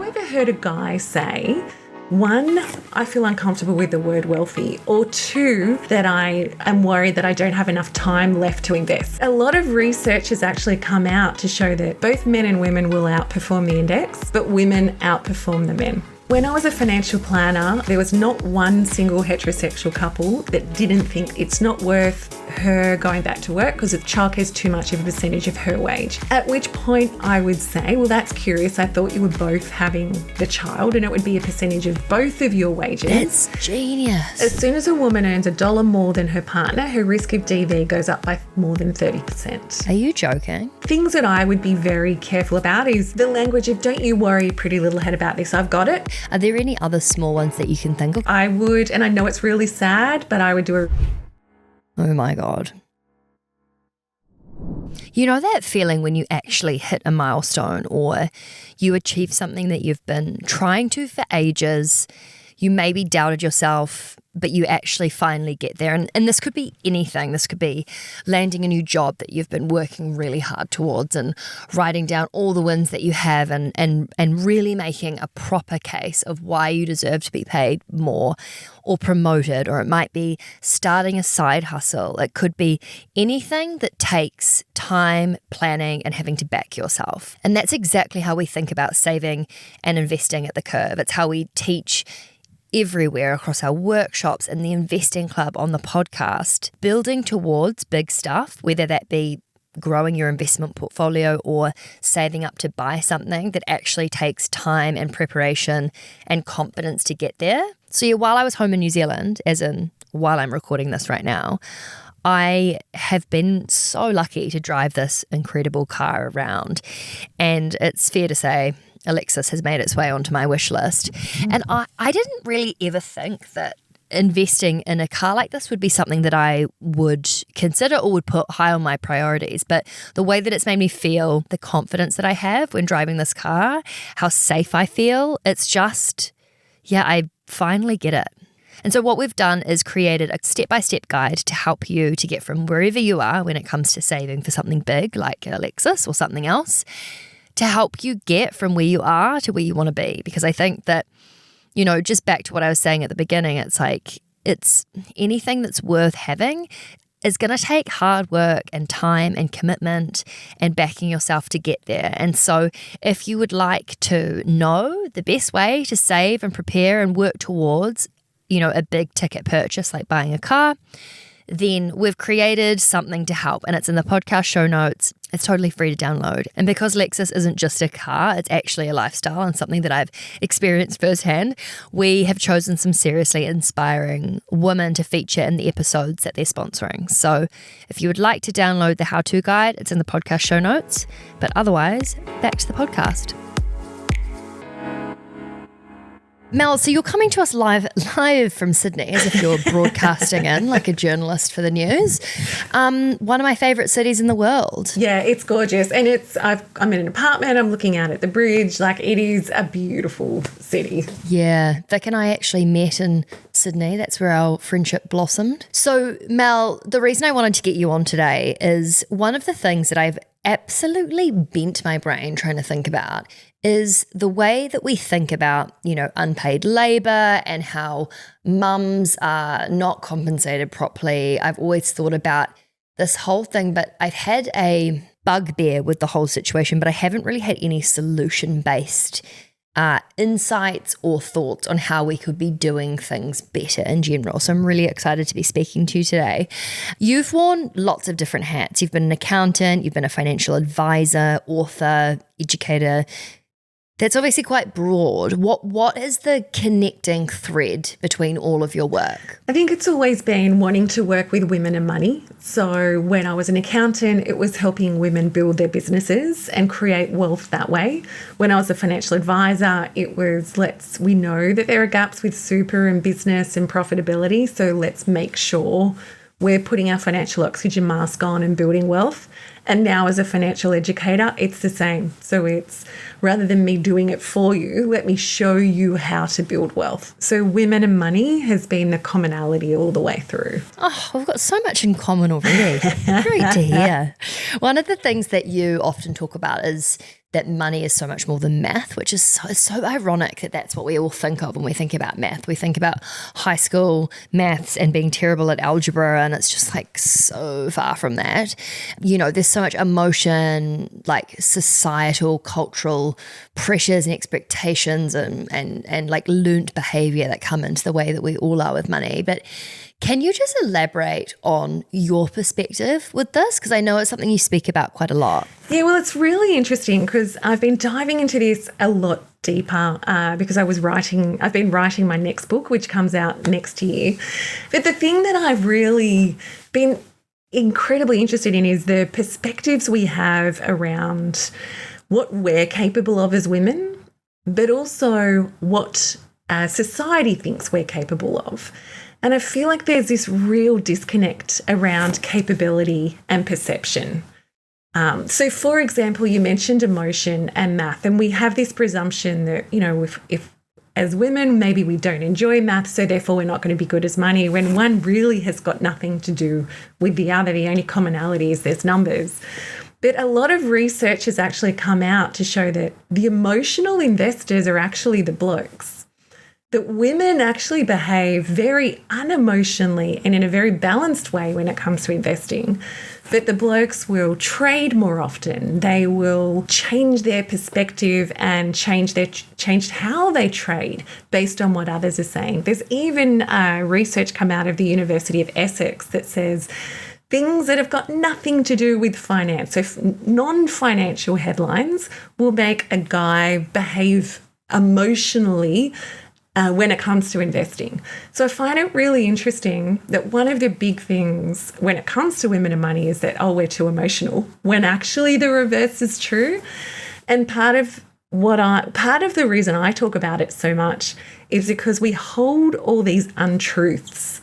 you ever heard a guy say, one, I feel uncomfortable with the word wealthy, or two, that I am worried that I don't have enough time left to invest? A lot of research has actually come out to show that both men and women will outperform the index, but women outperform the men. When I was a financial planner, there was not one single heterosexual couple that didn't think it's not worth her going back to work because childcare is too much of a percentage of her wage. At which point I would say, well, that's curious. I thought you were both having the child and it would be a percentage of both of your wages. That's genius. As soon as a woman earns $1 more than her partner, her risk of DV goes up by more than 30%. Are you joking? Things that I would be very careful about is the language of, don't you worry, pretty little head about this, I've got it. Are there any other small ones that you can think of? I would, and I know it's really sad, but I would do a... Oh my God. You know that feeling when you actually hit a milestone or you achieve something that you've been trying to for ages, you maybe doubted yourself, but you actually finally get there. And this could be anything. This could be landing a new job that you've been working really hard towards and writing down all the wins that you have and really making a proper case of why you deserve to be paid more or promoted. Or it might be starting a side hustle. It could be anything that takes time, planning, and having to back yourself. And that's exactly how we think about saving and investing at the Curve. It's how we teach everywhere across our workshops and the Investing Club on the podcast, building towards big stuff, whether that be growing your investment portfolio or saving up to buy something that actually takes time and preparation and confidence to get there. So yeah, while I was home in New Zealand, as in while I'm recording this right now, I have been so lucky to drive this incredible car around. And it's fair to say, a Lexus has made its way onto my wish list. And I didn't really ever think that investing in a car like this would be something that I would consider or would put high on my priorities. But the way that it's made me feel, the confidence that I have when driving this car, how safe I feel, it's just, yeah, I finally get it. And so what we've done is created a step-by-step guide to help you to get from wherever you are when it comes to saving for something big like a Lexus or something else, to help you get from where you are to where you want to be. Because I think that, you know, just back to what I was saying at the beginning, it's like, it's anything that's worth having is going to take hard work and time and commitment and backing yourself to get there. And so if you would like to know the best way to save and prepare and work towards, you know, a big ticket purchase like buying a car, then we've created something to help, and it's in the podcast show notes. It's totally free to download. And because Lexus isn't just a car, it's actually a lifestyle and something that I've experienced firsthand, we have chosen some seriously inspiring women to feature in the episodes that they're sponsoring. So if you would like to download the how-to guide, it's in the podcast show notes. But otherwise, back to the podcast. Mel, so you're coming to us live from Sydney, as if you're broadcasting in like a journalist for the news. One of my favourite cities in the world. Yeah, it's gorgeous. And I'm in an apartment, I'm looking out at the bridge. Like, it is a beautiful city. Yeah, Vic and I actually met in Sydney. That's where our friendship blossomed. So Mel, the reason I wanted to get you on today is one of the things that I've absolutely bent my brain trying to think about is the way that we think about, you know, unpaid labour and how mums are not compensated properly. I've always thought about this whole thing, but I've had a bugbear with the whole situation, but I haven't really had any solution-based insights or thoughts on how we could be doing things better in general. So I'm really excited to be speaking to you today. You've worn lots of different hats. You've been an accountant, you've been a financial advisor, author, educator. That's obviously quite broad. What is the connecting thread between all of your work? I think it's always been wanting to work with women and money. So when I was an accountant, it was helping women build their businesses and create wealth that way. When I was a financial advisor, it was we know that there are gaps with super and business and profitability. So let's make sure we're putting our financial oxygen mask on and building wealth. And now as a financial educator, it's the same. So it's rather than me doing it for you, let me show you how to build wealth. So women and money has been the commonality all the way through. Oh, we've got so much in common already. Great to hear. One of the things that you often talk about is that money is so much more than math, which is so ironic that that's what we all think of when we think about math. We think about high school maths and being terrible at algebra, and it's just like so far from that. You know, there's so much emotion, like societal, cultural pressures and expectations and like learnt behavior that come into the way that we all are with money. But can you just elaborate on your perspective with this? Because I know it's something you speak about quite a lot. Yeah, well, it's really interesting because I've been diving into this a lot deeper because I've been writing my next book, which comes out next year. But the thing that I've really been incredibly interested in is the perspectives we have around what we're capable of as women, but also what society thinks we're capable of. And I feel like there's this real disconnect around capability and perception. So, for example, you mentioned emotion and math, and we have this presumption that, you know, if as women, maybe we don't enjoy math, so therefore we're not going to be good as money, when one really has got nothing to do with the other. The only commonality is there's numbers. But a lot of research has actually come out to show that the emotional investors are actually the blokes. That women actually behave very unemotionally and in a very balanced way when it comes to investing. But the blokes will trade more often. They will change their perspective and change how they trade based on what others are saying. There's even research come out of the University of Essex that says things that have got nothing to do with finance, so non-financial headlines, will make a guy behave emotionally when it comes to investing. So I find it really interesting that one of the big things when it comes to women and money is that, we're too emotional, when actually the reverse is true. And part of the reason I talk about it so much is because we hold all these untruths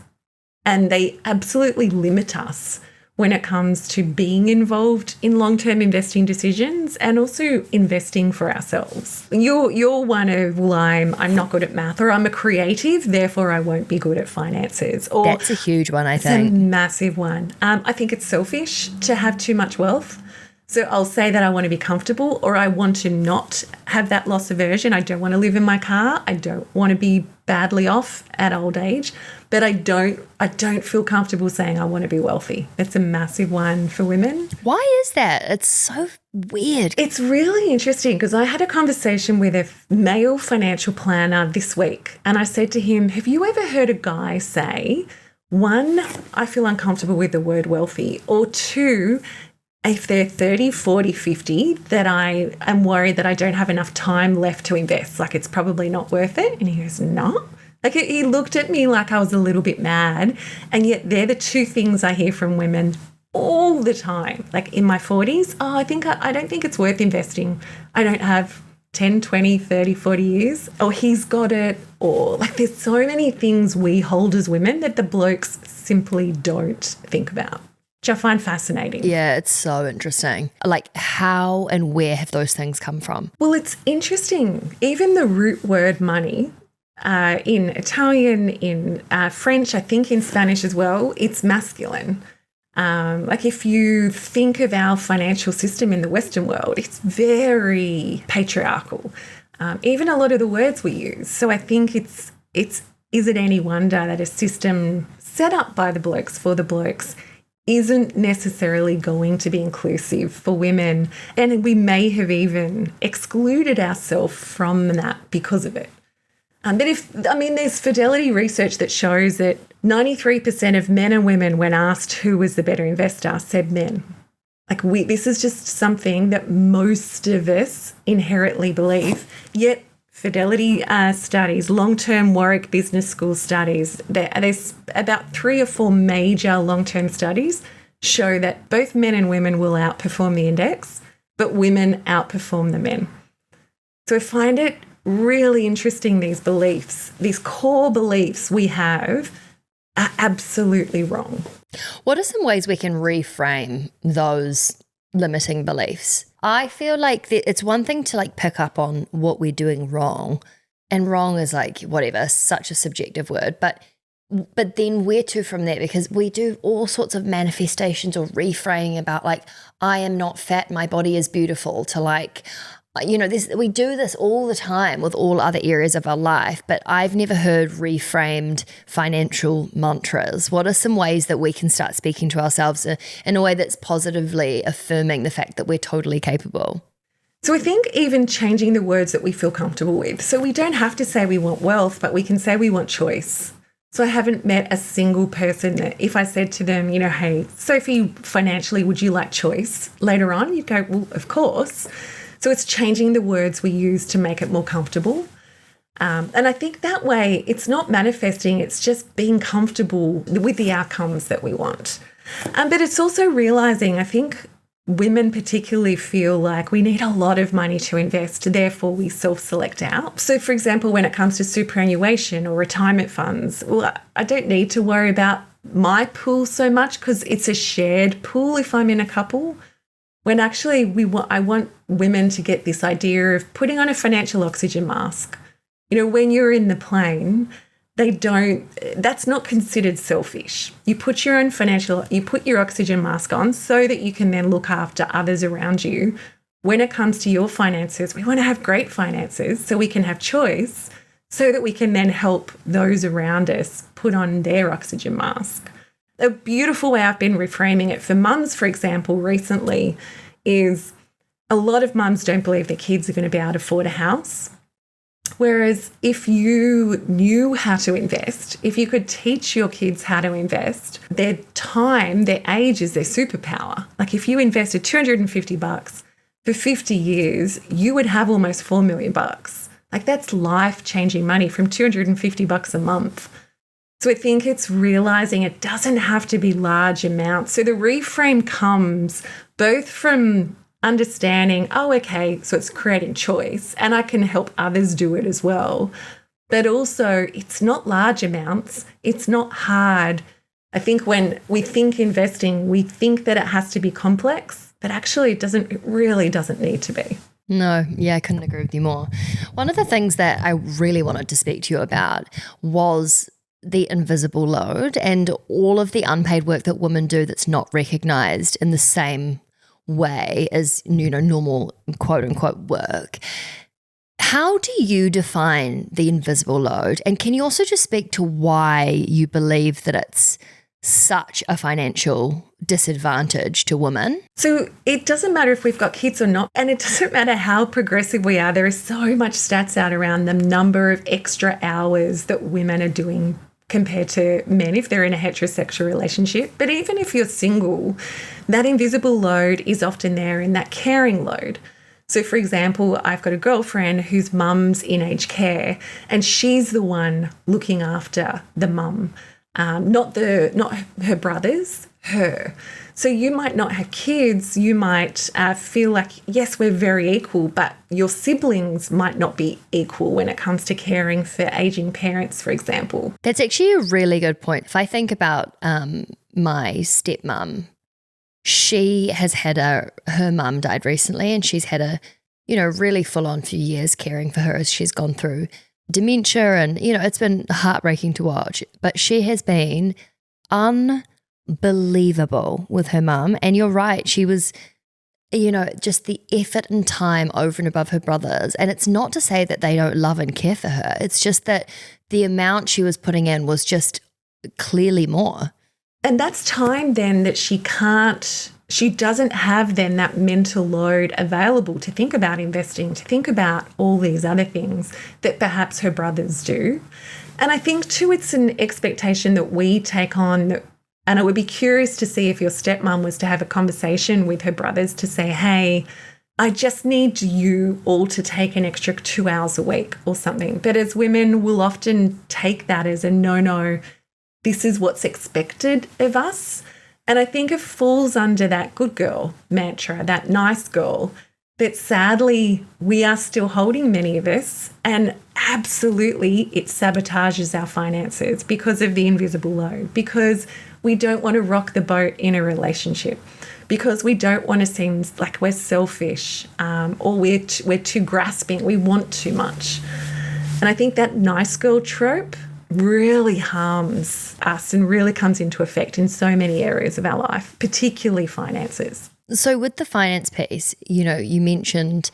and they absolutely limit us when it comes to being involved in long-term investing decisions and also investing for ourselves. You're one of, well, I'm not good at math, or I'm a creative, therefore I won't be good at finances. Or that's a huge one, I think. It's a massive one. I think it's selfish to have too much wealth. So I'll say that I want to be comfortable, or I want to not have that loss aversion. I don't want to live in my car. I don't want to be badly off at old age, but I don't feel comfortable saying I want to be wealthy. It's a massive one for women. Why is that? It's so weird. It's really interesting because I had a conversation with a male financial planner this week, and I said to him, have you ever heard a guy say, one, I feel uncomfortable with the word wealthy, or two, if they're 30, 40, 50, that I am worried that I don't have enough time left to invest, like it's probably not worth it? And he goes, no. Like he looked at me like I was a little bit mad, and yet they're the two things I hear from women all the time. Like in my 40s, I don't think it's worth investing. I don't have 10, 20, 30, 40 years. Or he's got it. Or like there's so many things we hold as women that the blokes simply don't think about, which I find fascinating. Yeah, it's so interesting. Like how and where have those things come from? Well, it's interesting. Even the root word money, in Italian, in French, I think in Spanish as well, it's masculine. Like if you think of our financial system in the Western world, it's very patriarchal. Even a lot of the words we use. So I think is it any wonder that a system set up by the blokes for the blokes isn't necessarily going to be inclusive for women, and we may have even excluded ourselves from that because of it. But there's fidelity research that shows that 93% of men and women, when asked who was the better investor, said men. Like this is just something that most of us inherently believe. Yet fidelity studies, long-term Warwick Business School studies, there's about 3 or 4 major long-term studies show that both men and women will outperform the index, but women outperform the men. So I find it really interesting, these beliefs, these core beliefs we have are absolutely wrong. What are some ways we can reframe those limiting beliefs? I feel like it's one thing to like pick up on what we're doing wrong, and wrong is like whatever, such a subjective word, but then where to from there? Because we do all sorts of manifestations or reframing about like, I am not fat, my body is beautiful, to like, we do this all the time with all other areas of our life, but I've never heard reframed financial mantras. What are some ways that we can start speaking to ourselves in a way that's positively affirming the fact that we're totally capable? So I think even changing the words that we feel comfortable with. So we don't have to say we want wealth, but we can say we want choice. So I haven't met a single person that if I said to them, hey, Sophie, financially, would you like choice later on? You'd go, well, of course. So it's changing the words we use to make it more comfortable. And I think that way it's not manifesting, it's just being comfortable with the outcomes that we want. But it's also realising, I think, women particularly feel like we need a lot of money to invest, therefore we self-select out. So, for example, when it comes to superannuation or retirement funds, well, I don't need to worry about my pool so much because it's a shared pool if I'm in a couple. When actually I want women to get this idea of putting on a financial oxygen mask. When you're in the plane, that's not considered selfish. You put your oxygen mask on so that you can then look after others around you. When it comes to your finances, we want to have great finances so we can have choice so that we can then help those around us put on their oxygen mask. A beautiful way I've been reframing it for mums, for example, recently is a lot of mums don't believe their kids are going to be able to afford a house. Whereas if you knew how to invest, if you could teach your kids how to invest, their time, their age is their superpower. Like if you invested $250 for 50 years, you would have almost $4 million. Like that's life-changing money from $250 a month. So I think it's realizing it doesn't have to be large amounts. So the reframe comes both from understanding, okay, so it's creating choice and I can help others do it as well. But also it's not large amounts. It's not hard. I think when we think investing, we think that it has to be complex, but actually it really doesn't need to be. No, yeah, I couldn't agree with you more. One of the things that I really wanted to speak to you about was the invisible load and all of the unpaid work that women do that's not recognized in the same way as normal quote unquote work. How do you define the invisible load? And can you also just speak to why you believe that it's such a financial disadvantage to women? So it doesn't matter if we've got kids or not, and it doesn't matter how progressive we are. There is so much stats out around the number of extra hours that women are doing compared to men if they're in a heterosexual relationship. But even if you're single, that invisible load is often there in that caring load. So, for example, I've got a girlfriend whose mum's in aged care and she's the one looking after the mum, not her brothers, her. So you might not have kids, you might feel like, yes, we're very equal, but your siblings might not be equal when it comes to caring for aging parents, for example. That's actually a really good point. If I think about my stepmom, she has had her mum died recently and she's had a, really full on few years caring for her as she's gone through dementia and, it's been heartbreaking to watch, but she has been unbelievable with her mum. And you're right, she was, just the effort and time over and above her brothers. And it's not to say that they don't love and care for her. It's just that the amount she was putting in was just clearly more. And that's time then that she doesn't have then that mental load available to think about investing, to think about all these other things that perhaps her brothers do. And I think too, it's an expectation that we take on, and I would be curious to see if your stepmom was to have a conversation with her brothers to say, hey, I just need you all to take an extra 2 hours a week or something. But as women, we'll often take that as a no, this is what's expected of us. And I think it falls under that good girl mantra, that nice girl, that sadly we are still holding, many of us, and absolutely it sabotages our finances because of the invisible load, because we don't want to rock the boat in a relationship, because we don't want to seem like we're selfish or we're too grasping, we want too much. And I think that nice girl trope really harms us and really comes into effect in so many areas of our life, particularly finances. So with the finance piece, you mentioned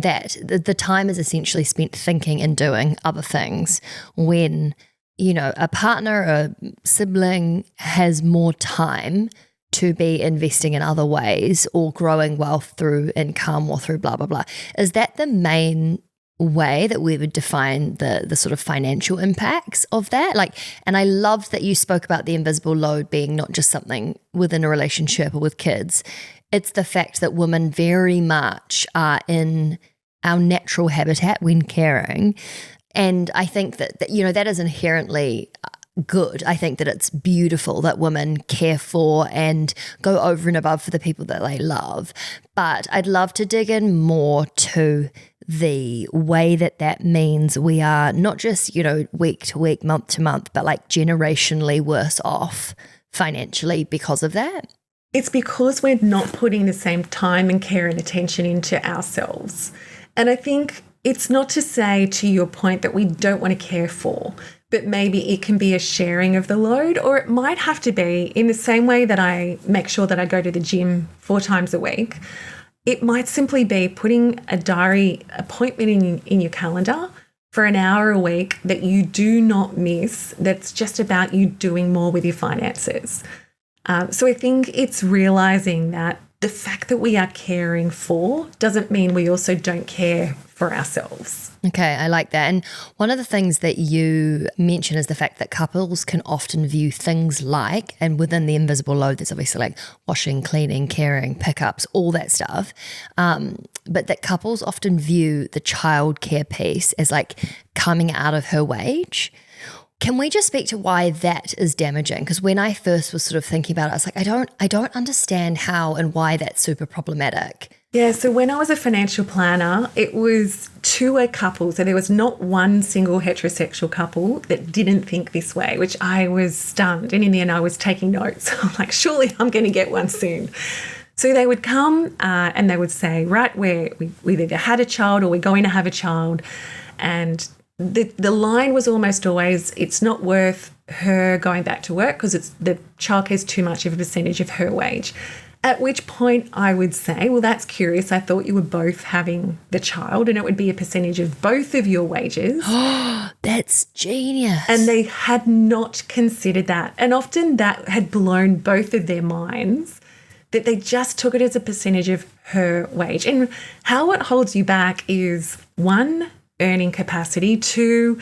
that the time is essentially spent thinking and doing other things when, you know, a partner or a sibling has more time to be investing in other ways or growing wealth through income or through blah, blah, blah. Is that the main way that we would define the sort of financial impacts of that? Like, and I loved that you spoke about the invisible load being not just something within a relationship or with kids. It's the fact that women very much are in our natural habitat when caring. And I think that you know, that is inherently good. I think that it's beautiful that women care for and go over and above for the people that they love. But I'd love to dig in more to the way that that means we are not just, you know, week to week, month to month, but like generationally worse off financially because of that. It's because we're not putting the same time and care and attention into ourselves. And I think it's not to say, to your point, that we don't want to care for, but maybe it can be a sharing of the load, or it might have to be in the same way that I make sure that I go to the gym 4 times a week. It might simply be putting a diary appointment in your calendar for an hour a week that you do not miss, that's just about you doing more with your finances. So I think it's realising that the fact that we are caring for doesn't mean we also don't care for ourselves. Okay, I like that. And one of the things that you mention is the fact that couples can often view things like, and within the invisible load, there's obviously like washing, cleaning, caring, pickups, all that stuff. But that couples often view the childcare piece as like coming out of her wage. Can we just speak to why that is damaging? Because when I first was sort of thinking about it, I was like, I don't understand how and why that's super problematic. Yeah, so when I was a financial planner, it was to a couple. So there was not one single heterosexual couple that didn't think this way, which I was stunned. And in the end, I was taking notes. I'm like, surely I'm going to get one soon. So they would come and they would say, right, we've either had a child or we're going to have a child. And the line was almost always, it's not worth her going back to work because the childcare is too much of a percentage of her wage. At which point I would say, well, that's curious. I thought you were both having the child and it would be a percentage of both of your wages. That's genius. And they had not considered that. And often that had blown both of their minds, that they just took it as a percentage of her wage. And how it holds you back is, 1, earning capacity, 2,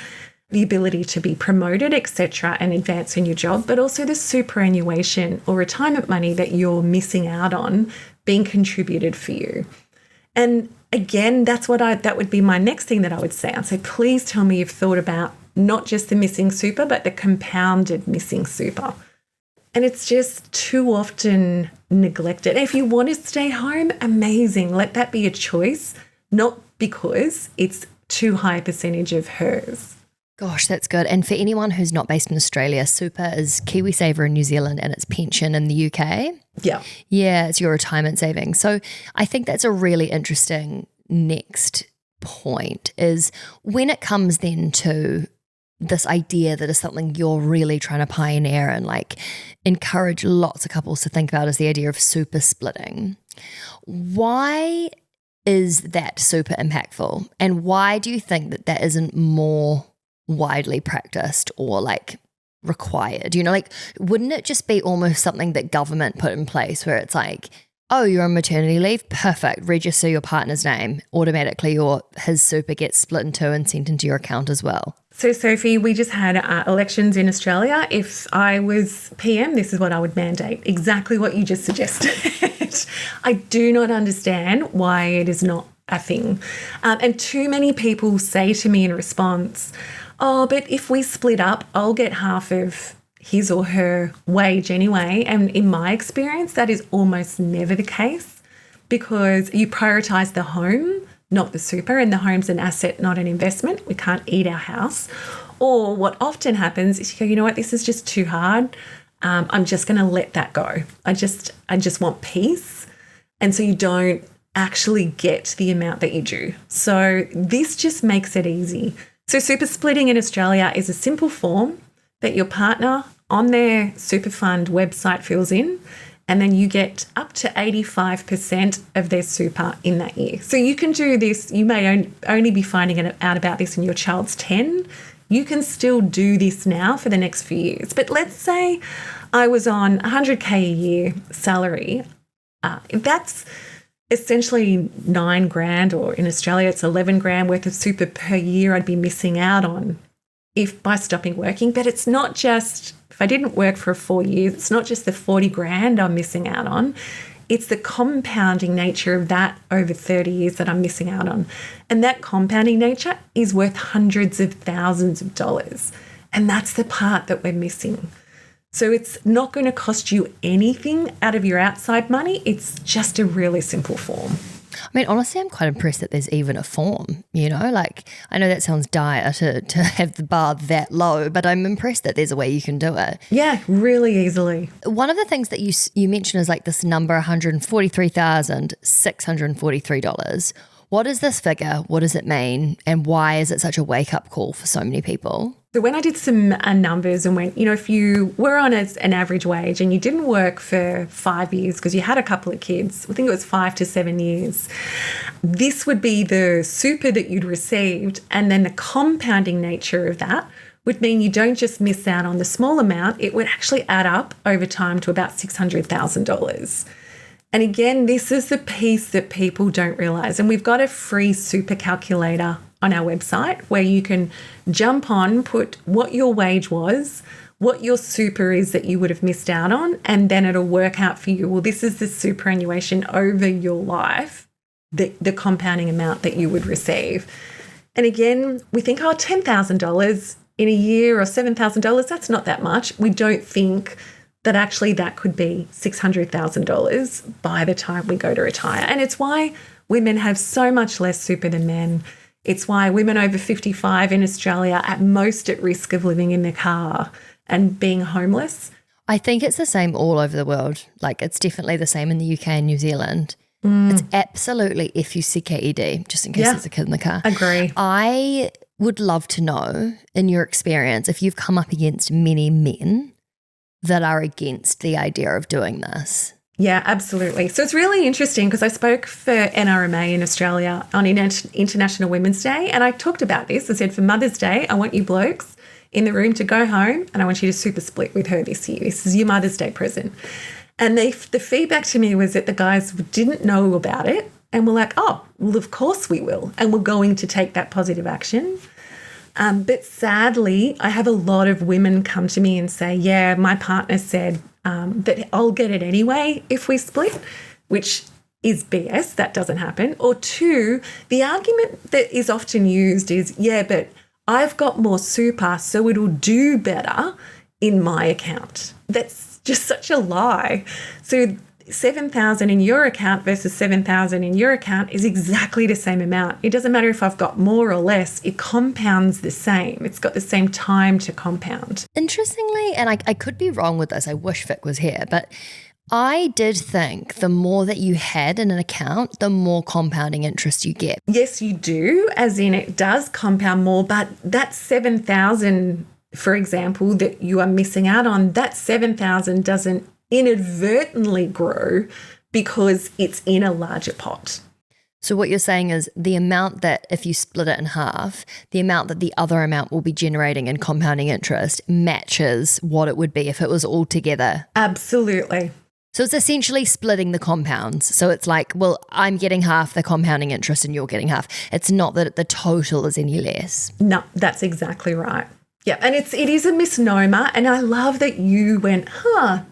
the ability to be promoted, etc., and advance in your job, but also the superannuation or retirement money that you're missing out on being contributed for you. And again, that would be my next thing that I would say. I'd say, please tell me you've thought about not just the missing super, but the compounded missing super. And it's just too often neglected. If you want to stay home, amazing. Let that be a choice, not because it's too high a percentage of hers. Gosh, that's good. And for anyone who's not based in Australia, super is KiwiSaver in New Zealand and it's pension in the UK. Yeah. Yeah, it's your retirement savings. So I think that's a really interesting next point, is when it comes then to this idea that is something you're really trying to pioneer and like encourage lots of couples to think about, is the idea of super splitting. Why is that super impactful? And why do you think that that isn't more widely practiced or like required? You know, like, wouldn't it just be almost something that government put in place where it's like, oh, you're on maternity leave? Perfect. Register your partner's name. Automatically his super gets split in 2 and sent into your account as well. So, Sophie, we just had elections in Australia. If I was PM, this is what I would mandate. Exactly what you just suggested. I do not understand why it is not a thing. And too many people say to me in response, oh, but if we split up, I'll get half of his or her wage anyway. And in my experience, that is almost never the case, because you prioritise the home, not the super, and the home's an asset, not an investment. We can't eat our house. Or what often happens is you go, you know what, this is just too hard. I'm just going to let that go. I just want peace. And so you don't actually get the amount that you do. So this just makes it easy. So super splitting in Australia is a simple form that your partner on their super fund website fills in, and then you get up to 85% of their super in that year. So you can do this. You may only be finding out about this when your child's 10. You can still do this now for the next few years. But let's say I was on 100K a year salary. That's essentially $9,000, or in Australia it's $11,000 worth of super per year I'd be missing out on by stopping working. But it's not just, if I didn't work for 4 years, it's not just the $40,000 I'm missing out on. It's the compounding nature of that over 30 years that I'm missing out on. And that compounding nature is worth hundreds of thousands of dollars. And that's the part that we're missing. So it's not going to cost you anything out of your outside money. It's just a really simple form. I mean, honestly, I'm quite impressed that there's even a form, you know, like I know that sounds dire to have the bar that low, but I'm impressed that there's a way you can do it. Yeah, really easily. One of the things that you mentioned is like this number, $143,643. What is this figure? What does it mean? And why is it such a wake-up call for so many people? So when I did some numbers and went, if you were on an average wage and you didn't work for 5 years because you had a couple of kids, I think it was 5 to 7 years, this would be the super that you'd received. And then the compounding nature of that would mean you don't just miss out on the small amount, it would actually add up over time to about $600,000. And again, this is the piece that people don't realise. And we've got a free super calculator on our website where you can jump on, put what your wage was, what your super is that you would have missed out on, and then it'll work out for you, well, this is the superannuation over your life, the compounding amount that you would receive. And again, we think, $10,000 in a year or $7,000, that's not that much. We don't think that actually that could be $600,000 by the time we go to retire. And it's why women have so much less super than men. It's why women over 55 in Australia are at most at risk of living in their car and being homeless. I think it's the same all over the world. Like it's definitely the same in the UK and New Zealand. It's absolutely F-U-C-K-E-D, just in case there's a kid in the car. Agree. I would love to know, in your experience, if you've come up against many men that are against the idea of doing this. Yeah, absolutely. So it's really interesting because I spoke for NRMA in Australia on International Women's Day, and I talked about this. I said, for Mother's Day, I want you blokes in the room to go home and I want you to super split with her this year. This is your Mother's Day present. And the feedback to me was that the guys didn't know about it and were like, oh, well, of course we will. And we're going to take that positive action. But sadly, I have a lot of women come to me and say, yeah, my partner said that I'll get it anyway if we split, which is BS. That doesn't happen. Or two, the argument that is often used is, yeah, but I've got more super, so it'll do better in my account. That's just such a lie. So 7,000 in your account versus 7,000 in your account is exactly the same amount. It doesn't matter if I've got more or less, it compounds the same. It's got the same time to compound. Interestingly, and I could be wrong with this, I wish Vic was here, but I did think the more that you had in an account, the more compounding interest you get. Yes, you do, as in it does compound more, but that 7,000, for example, that you are missing out on, that 7,000 doesn't inadvertently grow because it's in a larger pot. So what you're saying is the amount that, if you split it in half, the amount that the other amount will be generating in compounding interest matches what it would be if it was all together. Absolutely. So it's essentially splitting the compounds. So it's like, well, I'm getting half the compounding interest and you're getting half. It's not that the total is any less. No, that's exactly right. Yeah, and it is a misnomer, and I love that you went,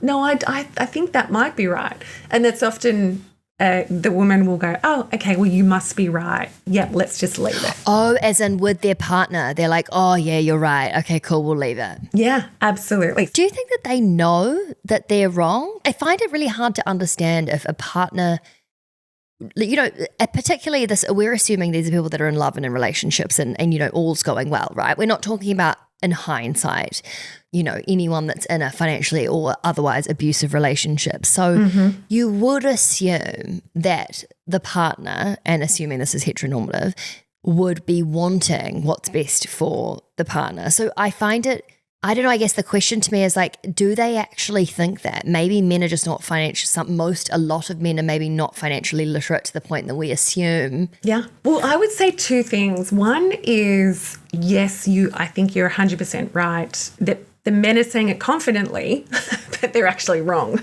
no, I think that might be right. And that's often the woman will go, oh, okay, well, you must be right. Yep, let's just leave it. Oh, as in with their partner, they're like, oh, yeah, you're right. Okay, cool, we'll leave it. Yeah, absolutely. Do you think that they know that they're wrong? I find it really hard to understand if a partner, you know, particularly this, we're assuming these are people that are in love and in relationships and you know, all's going well, right? We're not talking about in hindsight, you know, anyone that's in a financially or otherwise abusive relationship. So you would assume that the partner, and assuming this is heteronormative, would be wanting what's best for the partner. So I find it I don't know, I guess the question to me is like, do they actually think that? Maybe men are just not a lot of men are maybe not financially literate to the point that we assume. Yeah. Well, I would say two things. One is, yes, I think you're 100% right that the men are saying it confidently, but they're actually wrong.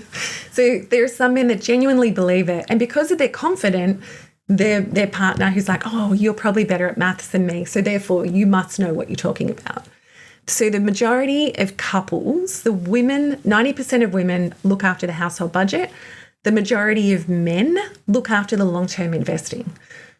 So there are some men that genuinely believe it. And because they're confident, their partner who's like, oh, you're probably better at maths than me, so therefore you must know what you're talking about. So the majority of couples, the women, 90% of women look after the household budget. The majority of men look after the long-term investing.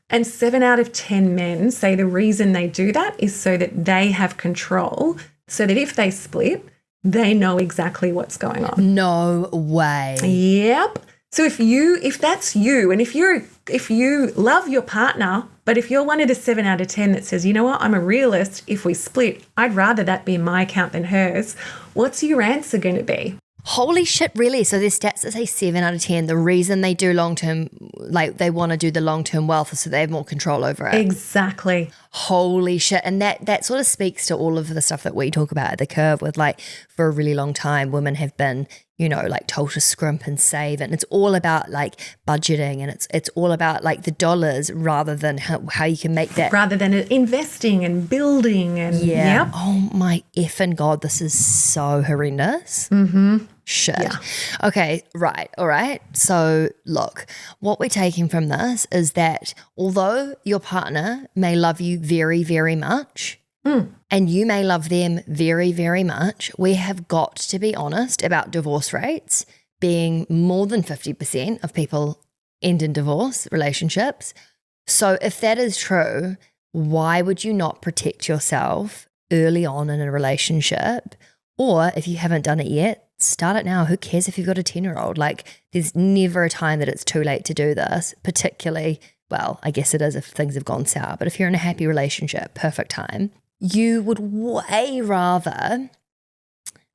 And 7 out of 10 men say the reason they do that is so that they have control, so that if they split, they know exactly what's going on. No way. Yep. So if that's you, and if you love your partner, but if you're one of the 7 out of 10 that says, you know what, I'm a realist, if we split, I'd rather that be in my account than hers, what's your answer going to be? Holy shit, really? So there's stats that say 7 out of 10, the reason they do long-term, like they want to do the long-term wealth is so they have more control over it. Exactly. Holy shit. And that sort of speaks to all of the stuff that we talk about at The Curve with, like, for a really long time, women have been, you know, like told to scrimp and save. And it's all about like budgeting, and it's all about like the dollars rather than how you can make that. Rather than investing and building and yeah. Yep. Oh my effing God, this is so horrendous. Mm-hmm. Shit. Yeah. Okay, right. All right. So look, what we're taking from this is that although your partner may love you very, very much, and you may love them very, very much, we have got to be honest about divorce rates being more than 50% of people end in divorce relationships. So if that is true, why would you not protect yourself early on in a relationship? Or if you haven't done it yet, start it now. Who cares if you've got a 10-year-old? Like, there's never a time that it's too late to do this, particularly, well, I guess it is if things have gone sour, but if you're in a happy relationship, perfect time. You would way rather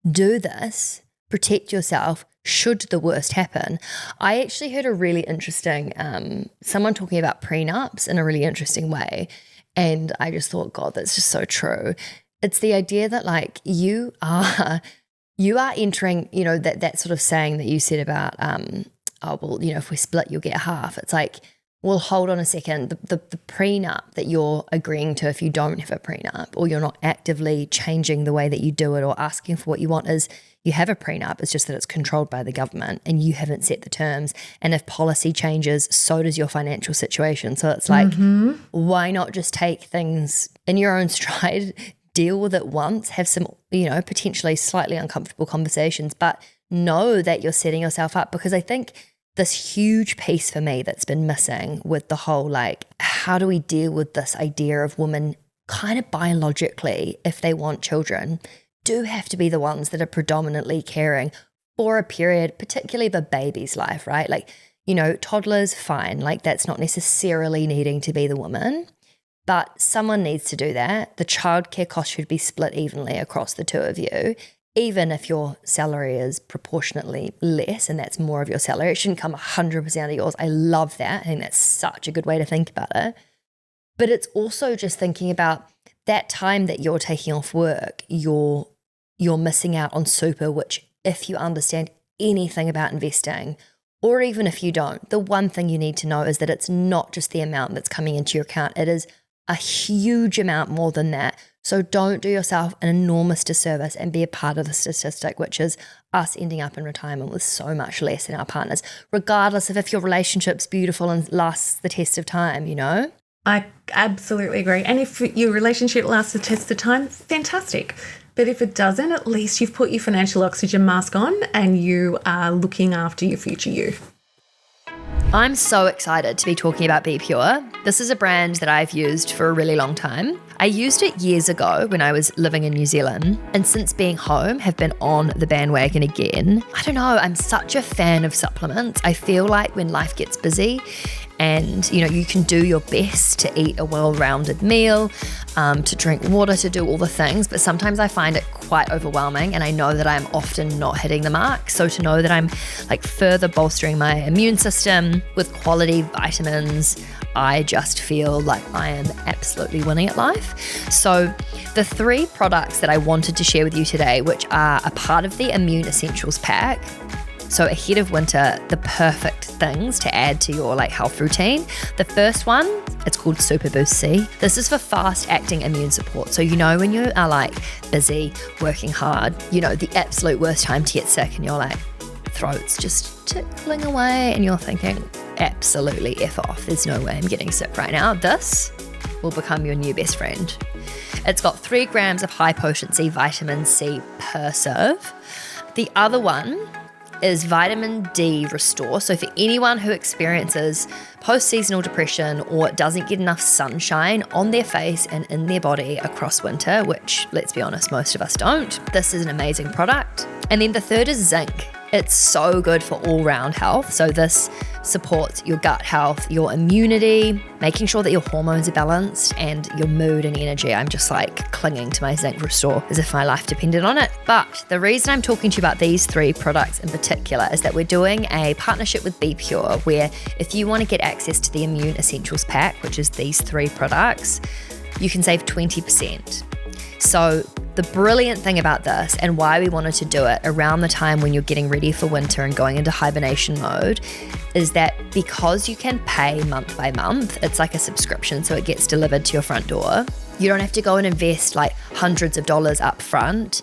do this, protect yourself, should the worst happen. I actually heard a really interesting, someone talking about prenups in a really interesting way. And I just thought, God, that's just so true. It's the idea that like you are entering, you know, that sort of saying that you said about, oh, well, you know, if we split, you'll get half. It's like, well, hold on a second. The prenup that you're agreeing to if you don't have a prenup, or you're not actively changing the way that you do it or asking for what you want, is you have a prenup. It's just that it's controlled by the government and you haven't set the terms. And if policy changes, so does your financial situation. So it's like, why not just take things in your own stride, deal with it once, have some, you know, potentially slightly uncomfortable conversations, but know that you're setting yourself up. Because I think this huge piece for me that's been missing with the whole, like, how do we deal with this idea of women kind of biologically, if they want children, do have to be the ones that are predominantly caring for a period, particularly of a baby's life, right? Like, you know, toddlers, fine. Like, that's not necessarily needing to be the woman, but someone needs to do that. The childcare cost should be split evenly across the two of you. Even if your salary is proportionately less and that's more of your salary, it shouldn't come 100% of yours. I love that. I think that's such a good way to think about it. But it's also just thinking about that time that you're taking off work, you're missing out on super, which if you understand anything about investing, or even if you don't, the one thing you need to know is that it's not just the amount that's coming into your account. It is a huge amount more than that. So don't do yourself an enormous disservice and be a part of the statistic, which is us ending up in retirement with so much less than our partners, regardless of if your relationship's beautiful and lasts the test of time, you know? I absolutely agree. And if your relationship lasts the test of time, fantastic. But if it doesn't, at least you've put your financial oxygen mask on and you are looking after your future you. I'm so excited to be talking about BePure. This is a brand that I've used for a really long time. I used it years ago when I was living in New Zealand, and since being home have been on the bandwagon again. I don't know, I'm such a fan of supplements. I feel like when life gets busy and, you know, you can do your best to eat a well-rounded meal, to drink water, to do all the things, but sometimes I find it quite overwhelming and I know that I'm often not hitting the mark. So to know that I'm like further bolstering my immune system with quality vitamins, I just feel like I am absolutely winning at life. So the 3 products that I wanted to share with you today, which are a part of the Immune Essentials pack, so ahead of winter, the perfect things to add to your health routine. The first one, it's called Super Boost C. This is for fast acting immune support. So when you are busy, working hard, the absolute worst time to get sick and your throat's just tickling away and you're thinking, absolutely F off. There's no way I'm getting sick right now. This will become your new best friend. It's got 3 grams of high potency vitamin C per serve. The other one is vitamin D Restore. So for anyone who experiences post-seasonal depression or doesn't get enough sunshine on their face and in their body across winter, which let's be honest, most of us don't, this is an amazing product. And then the third is zinc. It's so good for all-round health. So this supports your gut health, your immunity, making sure that your hormones are balanced and your mood and energy. I'm just clinging to my zinc restore as if my life depended on it. But the reason I'm talking to you about these 3 products in particular is that we're doing a partnership with BePure, where if you want to get access to the Immune Essentials pack, which is these 3 products, you can save 20%. So the brilliant thing about this, and why we wanted to do it around the time when you're getting ready for winter and going into hibernation mode, is that because you can pay month by month, it's like a subscription, so it gets delivered to your front door. You don't have to go and invest hundreds of dollars up front.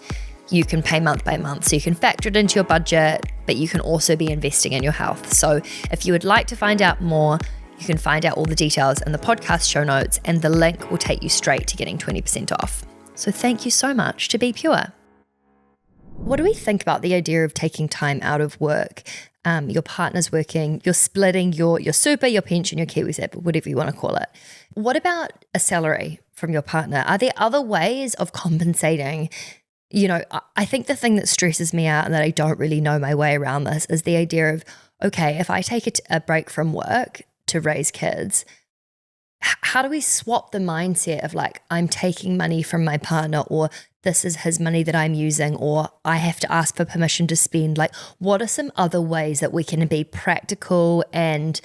You can pay month by month, so you can factor it into your budget, but you can also be investing in your health. So if you would like to find out more, you can find out all the details in the podcast show notes, and the link will take you straight to getting 20% off. So thank you so much to BePure. What do we think about the idea of taking time out of work? Your partner's working, you're splitting your super, your pension, your KiwiSaver, whatever you want to call it. What about a salary from your partner? Are there other ways of compensating? I think the thing that stresses me out and that I don't really know my way around this is the idea of, okay, if I take a break from work to raise kids, how do we swap the mindset of I'm taking money from my partner, or this is his money that I'm using, or I have to ask for permission to spend? What are some other ways that we can be practical and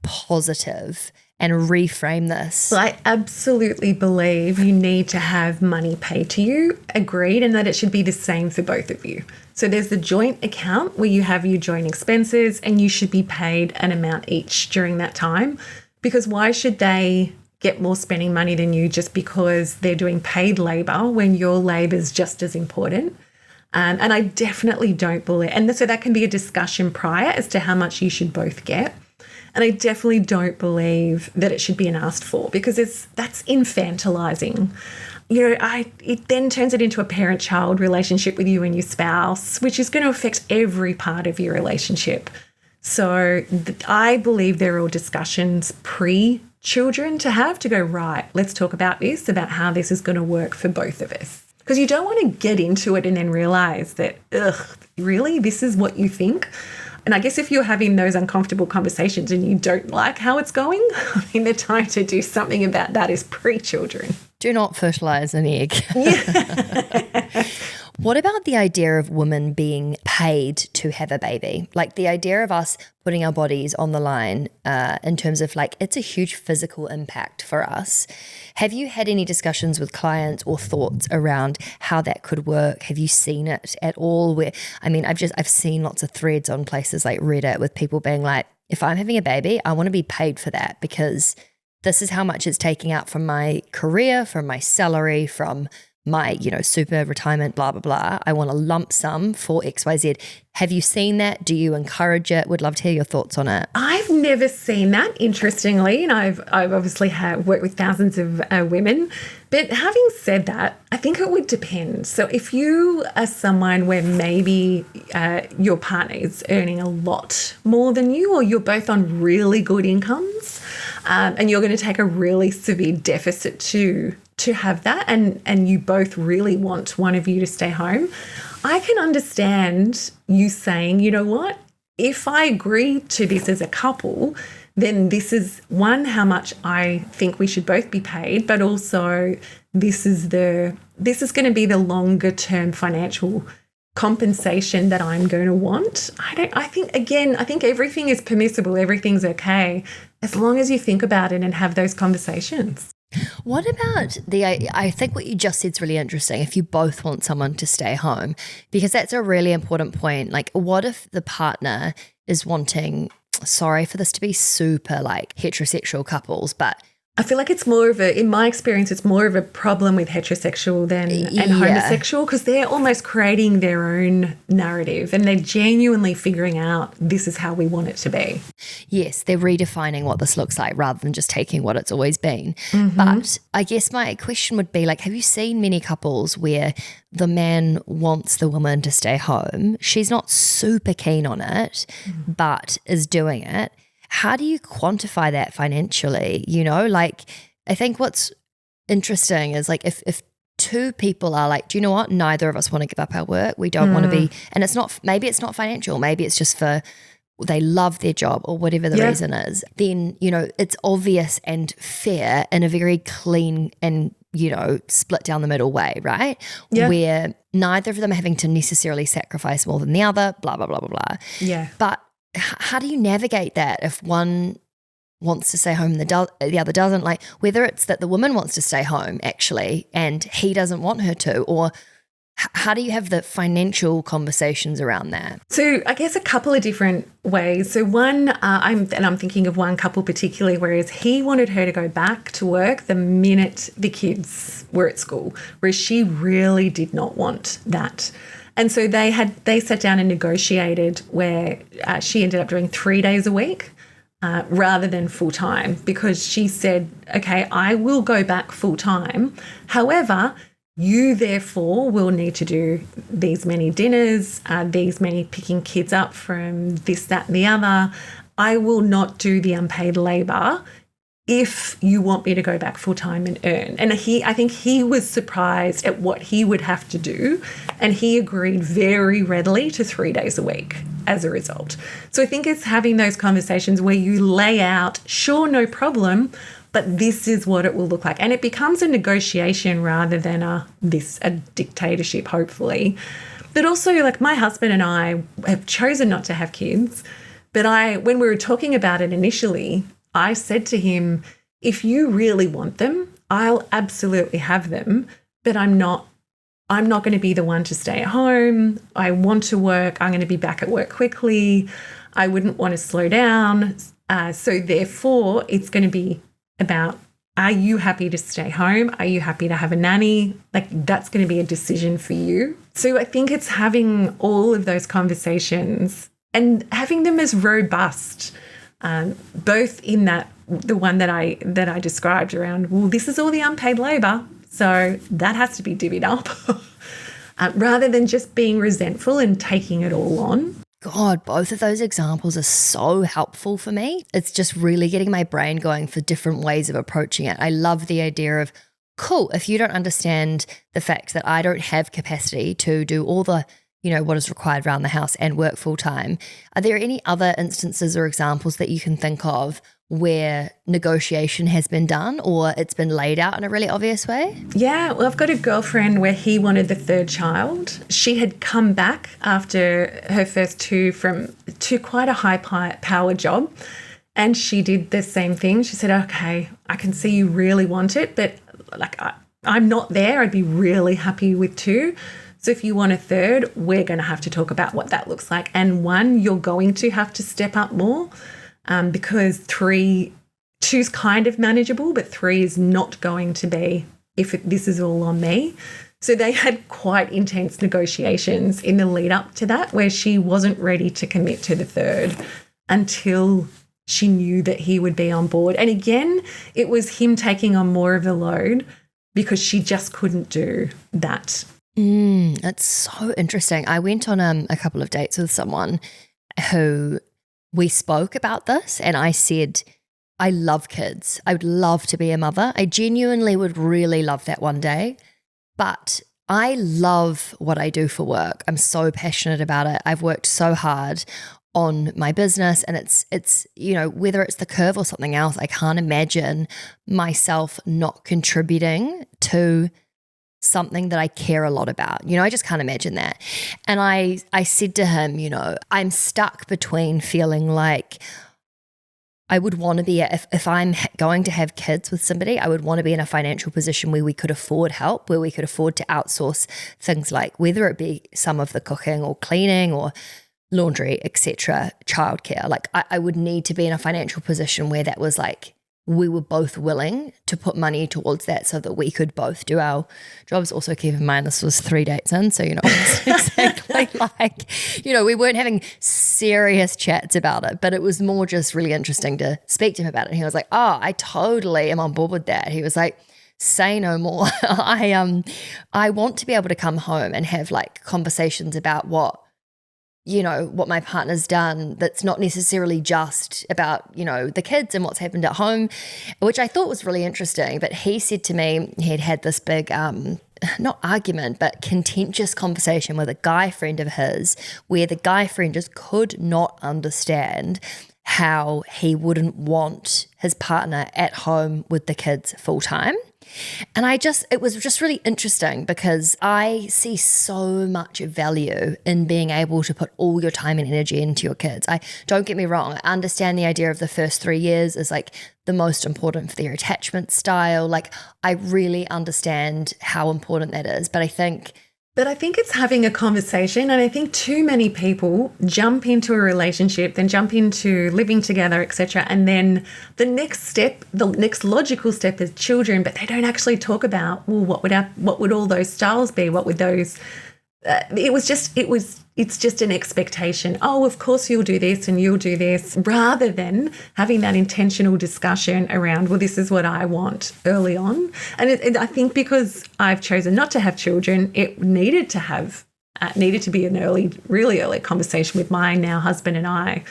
positive and reframe this? Well, I absolutely believe you need to have money paid to you, agreed, and that it should be the same for both of you. So there's the joint account where you have your joint expenses and you should be paid an amount each during that time. Because why should they get more spending money than you just because they're doing paid labor when your labor is just as important? And I definitely don't believe, and so that can be a discussion prior as to how much you should both get. And I definitely don't believe that it should be an asked for, because that's infantilizing. It then turns it into a parent-child relationship with you and your spouse, which is going to affect every part of your relationship. So I believe there are all discussions pre-children to have to go, right, let's talk about this, about how this is going to work for both of us. Because you don't want to get into it and then realize that, really, this is what you think? And I guess if you're having those uncomfortable conversations and you don't like how it's going, the time to do something about that is pre-children. Do not fertilize an egg. Yeah. What about the idea of women being paid to have a baby? The idea of us putting our bodies on the line in terms of it's a huge physical impact for us. Have you had any discussions with clients or thoughts around how that could work? Have you seen it at all? I've seen lots of threads on places like Reddit with people being if I'm having a baby, I want to be paid for that because this is how much it's taking out from my career, from my salary, from my, super retirement, blah, blah, blah. I want a lump sum for XYZ. Have you seen that? Do you encourage it? Would love to hear your thoughts on it. I've never seen that, interestingly, and I've obviously worked with thousands of women. But having said that, I think it would depend. So if you are someone where maybe your partner is earning a lot more than you, or you're both on really good incomes, and you're going to take a really severe deficit to have that, and you both really want one of you to stay home, I can understand you saying, you know what, if I agree to this as a couple, then this is one, how much I think we should both be paid, but also this is going to be the longer term financial compensation that I'm going to want. I think everything is permissible, everything's okay, as long as you think about it and have those conversations. What about I think what you just said is really interesting, if you both want someone to stay home, because that's a really important point. Like, what if the partner is wanting, sorry for this to be super like heterosexual couples, but I feel like it's more of in my experience, it's more of a problem with heterosexual than and homosexual, because they're almost creating their own narrative and they're genuinely figuring out this is how we want it to be. Yes, they're redefining what this looks like rather than just taking what it's always been. But I guess my question would be like, have you seen many couples where the man wants the woman to stay home? She's not super keen on it, but is doing it. How do you quantify that financially? You know, like, I think what's interesting is like if two people are like, do you know what? Neither of us want to give up our work. We don't want to be, and it's not, maybe it's not financial. Maybe it's just for they love their job or whatever the reason is. Then, you know, it's obvious and fair in a very clean and, you know, split down the middle way, right? Yeah. Where neither of them are having to necessarily sacrifice more than the other, blah, blah, blah, blah, blah. Yeah. But how do you navigate that if one wants to stay home and the other doesn't? Like, whether it's that the woman wants to stay home actually and he doesn't want her to, or how do you have the financial conversations around that? So I guess a couple of different ways. So one, I'm thinking of one couple particularly, whereas he wanted her to go back to work the minute the kids were at school, whereas she really did not want that. And so they sat down and negotiated where she ended up doing 3 days a week rather than full time, because she said, okay, I will go back full time. However, you therefore will need to do these many dinners, these many picking kids up from this, that, and the other. I will not do the unpaid labour if you want me to go back full time and earn. And I think he was surprised at what he would have to do, and he agreed very readily to 3 days a week as a result. So I think it's having those conversations where you lay out, sure, no problem, but this is what it will look like. And it becomes a negotiation rather than a dictatorship, hopefully. But also, like, my husband and I have chosen not to have kids, but when we were talking about it initially, I said to him, if you really want them, I'll absolutely have them, but I'm not going to be the one to stay at home. I want to work. I'm going to be back at work quickly. I wouldn't want to slow down. So therefore, it's going to be about, are you happy to stay home? Are you happy to have a nanny? Like, that's going to be a decision for you. So I think it's having all of those conversations and having them as robust, both in that the one that I described around, well, this is all the unpaid labour, so that has to be divvied up, rather than just being resentful and taking it all on. God, both of those examples are so helpful for me. It's just really getting my brain going for different ways of approaching it. I love the idea of, cool, if you don't understand the fact that I don't have capacity to do all the, you know, what is required around the house and work full time, are there any other instances or examples that you can think of where negotiation has been done or it's been laid out in a really obvious way? Yeah, well, I've got a girlfriend where he wanted the third child. She had come back after her first two from quite a high-power job, and she did the same thing. She said, okay, I can see you really want it, but like I'm not there. I'd be really happy with two. So if you want a third, we're going to have to talk about what that looks like. And one, you're going to have to step up more. Because two's kind of manageable, but three is not going to be this is all on me. So they had quite intense negotiations in the lead up to that, where she wasn't ready to commit to the third until she knew that he would be on board. And again, it was him taking on more of the load because she just couldn't do that. That's so interesting. I went on a couple of dates with someone who we spoke about this, and I said, I love kids. I would love to be a mother. I genuinely would really love that one day, but I love what I do for work. I'm so passionate about it. I've worked so hard on my business, and it's you know, whether it's the curve or something else, I can't imagine myself not contributing to something that I care a lot about. You know, I just can't imagine that. And I said to him, you know, I'm stuck between feeling like I would want to be, if I'm going to have kids with somebody, I would want to be in a financial position where we could afford help, where we could afford to outsource things like whether it be some of the cooking or cleaning or laundry, etc., childcare. Like I would need to be in a financial position where that was like, we were both willing to put money towards that so that we could both do our jobs. Also, keep in mind, this was 3 dates in, so, it's exactly like, we weren't having serious chats about it, but it was more just really interesting to speak to him about it. And he was like, oh, I totally am on board with that. He was like, say no more. I want to be able to come home and have like conversations about what my partner's done that's not necessarily just about, the kids and what's happened at home, which I thought was really interesting. But he said to me he had this big, not argument, but contentious conversation with a guy friend of his where the guy friend just could not understand how he wouldn't want his partner at home with the kids full time. And it was just really interesting because I see so much value in being able to put all your time and energy into your kids. Don't get me wrong, I understand the idea of the first 3 years is like the most important for their attachment style. Like I really understand how important that is. But I think it's having a conversation, and I think too many people jump into a relationship, then jump into living together, etc. And then the next logical step is children, but they don't actually talk about, well, what would all those styles be? What would those? It's just an expectation. Oh, of course you'll do this and you'll do this, rather than having that intentional discussion around, well, this is what I want early on. And I think because I've chosen not to have children, it needed to be an really early conversation with my now husband and I,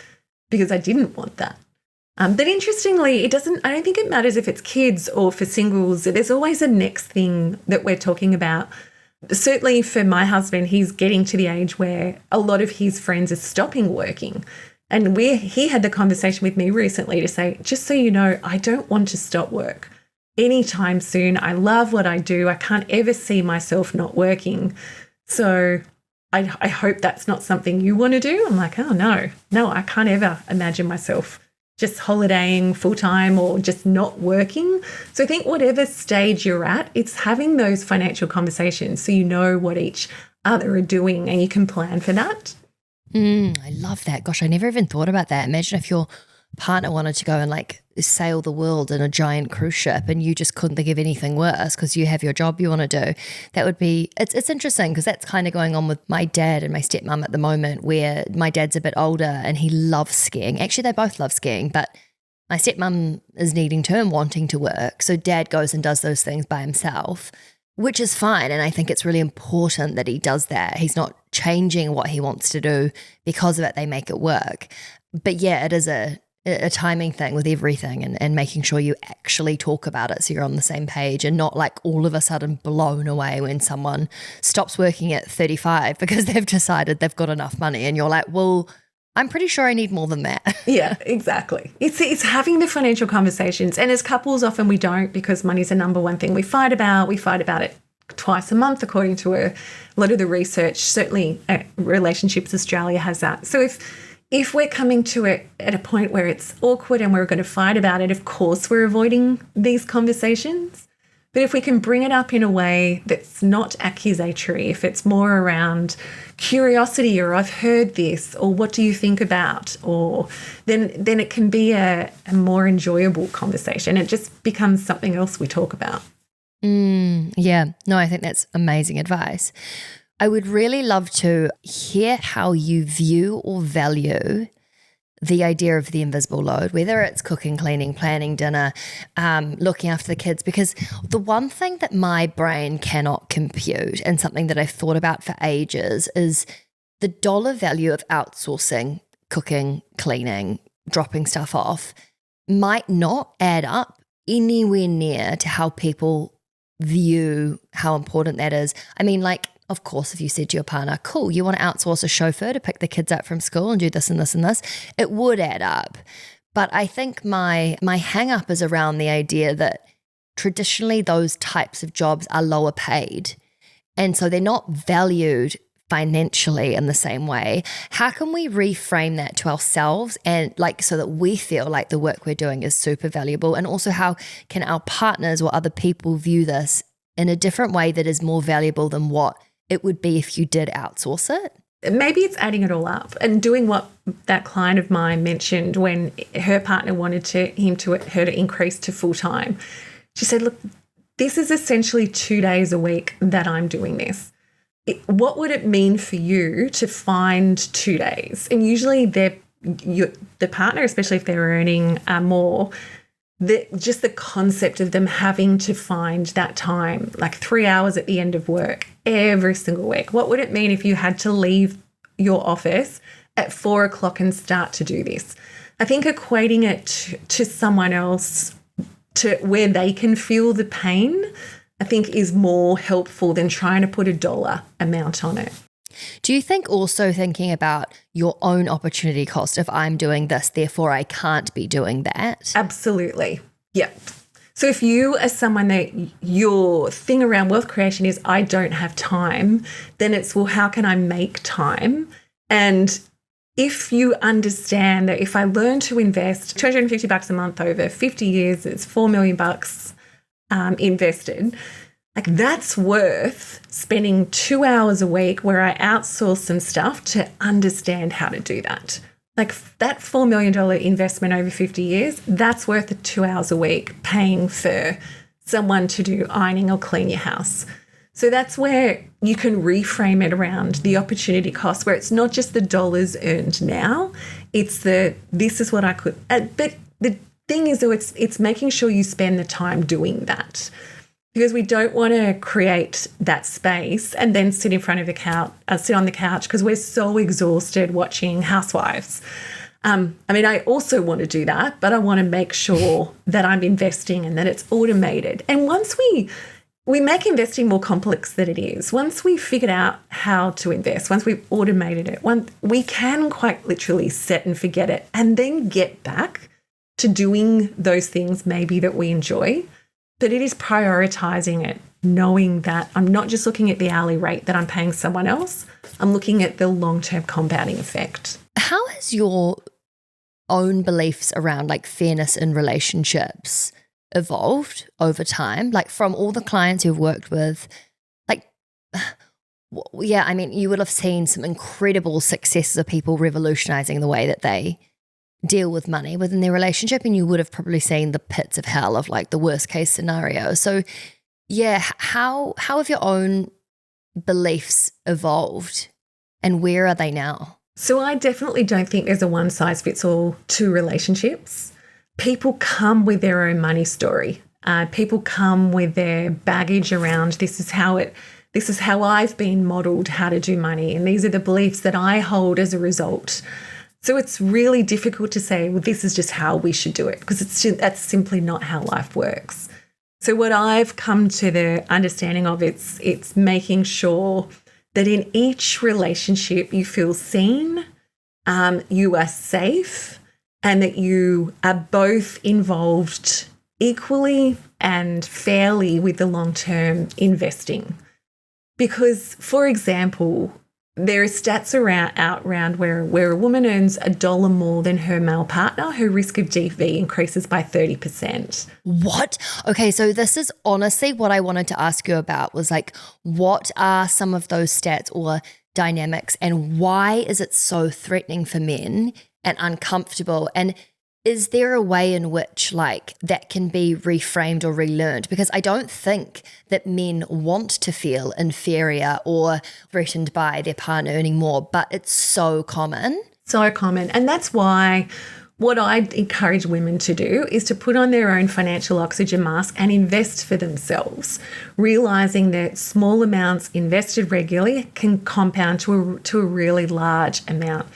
because I didn't want that. But interestingly, I don't think it matters if it's kids or for singles. There's always a next thing that we're talking about. Certainly for my husband, he's getting to the age where a lot of his friends are stopping working. And he had the conversation with me recently to say, just so you know, I don't want to stop work anytime soon. I love what I do. I can't ever see myself not working. So I hope that's not something you want to do. I'm like, oh, no, I can't ever imagine myself just holidaying full-time or just not working. So I think whatever stage you're at, it's having those financial conversations so you know what each other are doing and you can plan for that. I love that. Gosh, I never even thought about that. Imagine if your partner wanted to go and like sail the world in a giant cruise ship and you just couldn't think of anything worse because you have your job you want to do. That would be, it's interesting because that's kind of going on with my dad and my stepmom at the moment, where my dad's a bit older and he loves skiing. Actually, they both love skiing, but my stepmom is needing to and wanting to work. So dad goes and does those things by himself, which is fine. And I think it's really important that he does that. He's not changing what he wants to do because of it. They make it work. But yeah, it is a timing thing with everything, and making sure you actually talk about it so you're on the same page and not like all of a sudden blown away when someone stops working at 35 because they've decided they've got enough money and you're like, well, I'm pretty sure I need more than that. Yeah, exactly. It's having the financial conversations, and as couples often we don't, because money's the number one thing we fight about. We fight about it twice a month according to a lot of the research. Certainly Relationships Australia has that. So if we're coming to it at a point where it's awkward and we're going to fight about it, of course we're avoiding these conversations. But if we can bring it up in a way that's not accusatory, if it's more around curiosity or I've heard this or what do you think about, or then it can be a more enjoyable conversation. It just becomes something else we talk about. Yeah, no, I think that's amazing advice. I would really love to hear how you view or value the idea of the invisible load, whether it's cooking, cleaning, planning dinner, looking after the kids, because the one thing that my brain cannot compute, and something that I've thought about for ages, is the dollar value of outsourcing cooking, cleaning, dropping stuff off might not add up anywhere near to how people view how important that is. I mean, like, of course, if you said to your partner, cool, you want to outsource a chauffeur to pick the kids up from school and do this and this and this, it would add up. But I think my hang up is around the idea that traditionally those types of jobs are lower paid. And so they're not valued financially in the same way. How can we reframe that to ourselves and like so that we feel like the work we're doing is super valuable? And also how can our partners or other people view this in a different way that is more valuable than what it would be if you did outsource it? Maybe it's adding it all up and doing what that client of mine mentioned when her partner wanted her to increase to full time. She said, look, this is essentially 2 days a week that I'm doing this. What would it mean for you to find 2 days? And usually the partner, especially if they're earning more, just the concept of them having to find that time, like 3 hours at the end of work every single week. What would it mean if you had to leave your office at 4 o'clock and start to do this? I think equating it to someone else to where they can feel the pain, I think is more helpful than trying to put a dollar amount on it. Do you think also thinking about your own opportunity cost? If I'm doing this, therefore I can't be doing that? Absolutely. Yep. So if you are someone that your thing around wealth creation is, I don't have time, then it's, well, how can I make time? And if you understand that if I learn to invest $250 a month over 50 years, it's $4 million invested, like that's worth spending 2 hours a week where I outsource some stuff to understand how to do that. Like that $4 million investment over 50 years, that's worth the 2 hours a week paying for someone to do ironing or clean your house. So that's where you can reframe it around the opportunity cost, where it's not just the dollars earned now, it's this is what I could, but the thing is though, it's making sure you spend the time doing that. Because we don't want to create that space and then sit in front of sit on the couch because we're so exhausted watching Housewives. I also want to do that, but I want to make sure that I'm investing and that it's automated. And once we make investing more complex than it is, once we figured out how to invest, once we've automated it, we can quite literally set and forget it and then get back to doing those things maybe that we enjoy. But it is prioritizing it, knowing that I'm not just looking at the hourly rate that I'm paying someone else, I'm looking at the long-term compounding effect. How has your own beliefs around like fairness in relationships evolved over time? Like from all the clients you've worked with, like, yeah, I mean, you would have seen some incredible successes of people revolutionizing the way that they deal with money within their relationship, and you would have probably seen the pits of hell of like the worst case scenario. So yeah, how have your own beliefs evolved and where are they now? So I definitely don't think there's a one size fits all to relationships. People come with their own money story. People come with their baggage around this is how I've been modeled how to do money, and these are the beliefs that I hold as a result. So it's really difficult to say, well, this is just how we should do it, because that's simply not how life works. So what I've come to the understanding of, it's making sure that in each relationship you feel seen, you are safe, and that you are both involved equally and fairly with the long-term investing. Because, for example, there are stats around where a woman earns $1 more than her male partner, her risk of DV increases by 30%. What? Okay, so this is honestly what I wanted to ask you about, was like, what are some of those stats or dynamics, and why is it so threatening for men and uncomfortable? And is there a way in which like that can be reframed or relearned? Because I don't think that men want to feel inferior or threatened by their partner earning more, but it's so common. So common. And that's why what I encourage women to do is to put on their own financial oxygen mask and invest for themselves, realizing that small amounts invested regularly can compound to a really large amount.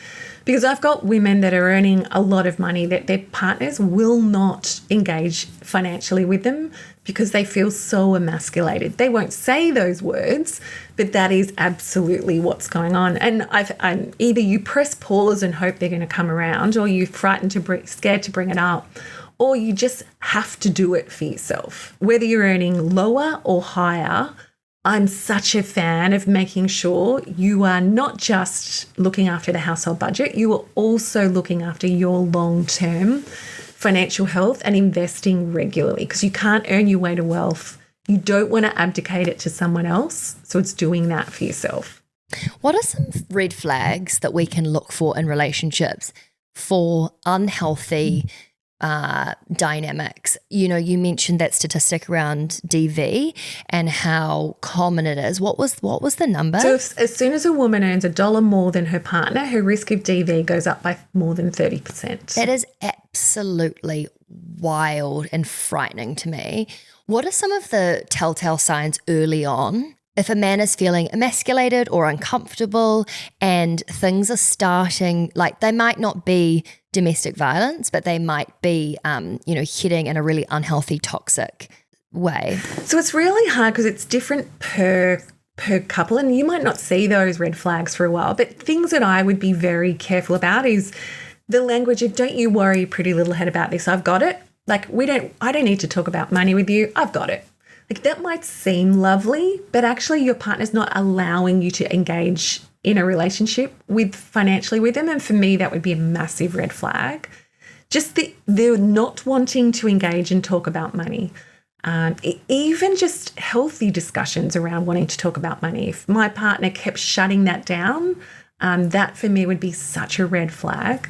Because I've got women that are earning a lot of money that their partners will not engage financially with them because they feel so emasculated. They won't say those words, but that is absolutely what's going on. And either you press pause and hope they're going to come around, or you're scared to bring it up, or you just have to do it for yourself. Whether you're earning lower or higher, I'm such a fan of making sure you are not just looking after the household budget, you are also looking after your long-term financial health and investing regularly, because you can't earn your way to wealth. You don't want to abdicate it to someone else. So it's doing that for yourself. What are some red flags that we can look for in relationships for unhealthy dynamics? You know, you mentioned that statistic around DV and how common it is. What was the number? So as soon as a woman earns $1 more than her partner, her risk of DV goes up by more than 30%. That is absolutely wild and frightening to me. What are some of the telltale signs early on if a man is feeling emasculated or uncomfortable and things are starting, like they might not be domestic violence, but they might be, heading in a really unhealthy, toxic way? So it's really hard because it's different per couple, and you might not see those red flags for a while. But things that I would be very careful about is the language of, don't you worry, pretty little head, about this. I've got it. Like, I don't need to talk about money with you. I've got it. Like, that might seem lovely, but actually your partner's not allowing you to engage in a relationship financially with them. And for me, that would be a massive red flag. Just they're not wanting to engage and talk about money. Even just healthy discussions around wanting to talk about money. If my partner kept shutting that down, that for me would be such a red flag.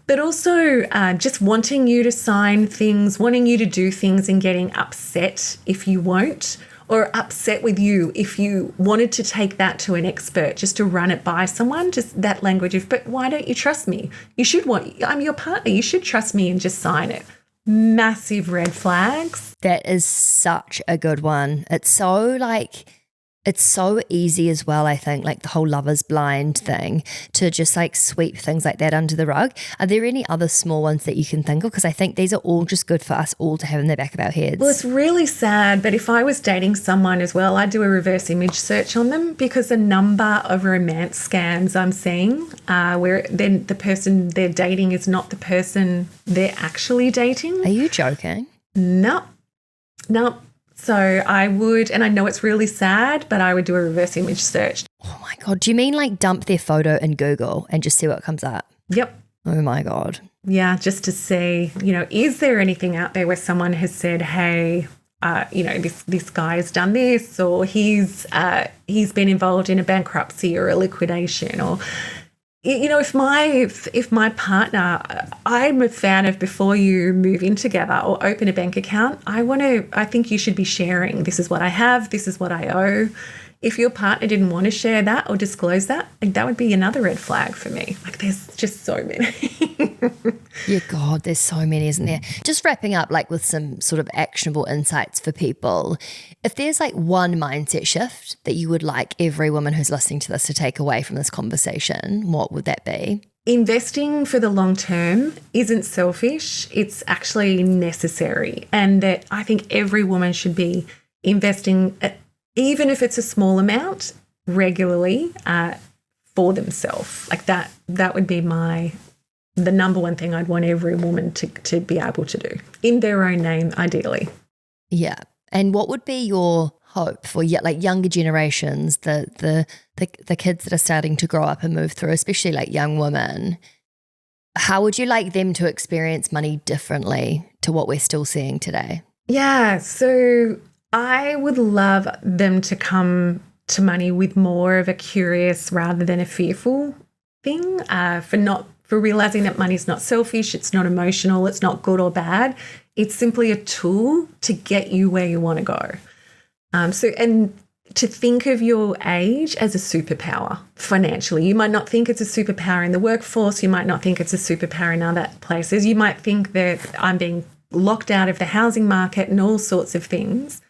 But also just wanting you to sign things, wanting you to do things and getting upset if you won't, or upset with you if you wanted to take that to an expert just to run it by someone, just that language of, but why don't you trust me? I'm your partner, you should trust me and just sign it. Massive red flags. That is such a good one. It's so easy as well, I think, like the whole Love is Blind thing, to just like sweep things like that under the rug. Are there any other small ones that you can think of? Because I think these are all just good for us all to have in the back of our heads. Well, it's really sad, but if I was dating someone as well, I'd do a reverse image search on them, because the number of romance scams I'm seeing where then the person they're dating is not the person they're actually dating. Are you joking? No. So I would, and I know it's really sad, but I would do a reverse image search. Oh my God. Do you mean like dump their photo in Google and just see what comes up? Yep. Oh my God. Yeah, just to see, is there anything out there where someone has said, hey, this guy has done this, or he's been involved in a bankruptcy or a liquidation, or if my partner, I'm a fan of, before you move in together or open a bank account, I think you should be sharing. This is what I have. This is what I owe. If your partner didn't want to share that or disclose that, that would be another red flag for me. Like, there's just so many. Yeah, God, there's so many, isn't there? Just wrapping up, like, with some sort of actionable insights for people. If there's like one mindset shift that you would like every woman who's listening to this to take away from this conversation, what would that be? Investing for the long term isn't selfish. It's actually necessary. And that I think every woman should be investing, even if it's a small amount, regularly for themselves. Like that would be the number one thing I'd want every woman to be able to do, in their own name, ideally. Yeah. And what would be your hope for like younger generations, the kids that are starting to grow up and move through, especially like young women? How would you like them to experience money differently to what we're still seeing today? Yeah, so I would love them to come to money with more of a curious rather than a fearful thing, for realizing that money's not selfish, it's not emotional, it's not good or bad. It's simply a tool to get you where you want to go. And to think of your age as a superpower financially. You might not think it's a superpower in the workforce. You might not think it's a superpower in other places. You might think that I'm being locked out of the housing market and all sorts of things.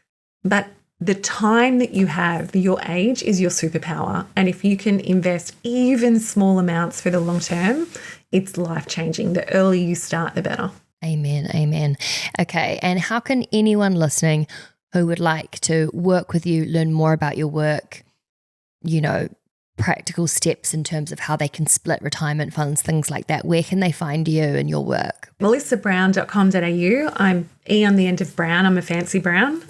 But the time that you have, your age, is your superpower. And if you can invest even small amounts for the long term, it's life-changing. The earlier you start, the better. Amen. Amen. Okay. And how can anyone listening who would like to work with you, learn more about your work, practical steps in terms of how they can split retirement funds, things like that, where can they find you and your work? melissabrown.com.au. I'm E on the end of Brown. I'm a fancy Brown.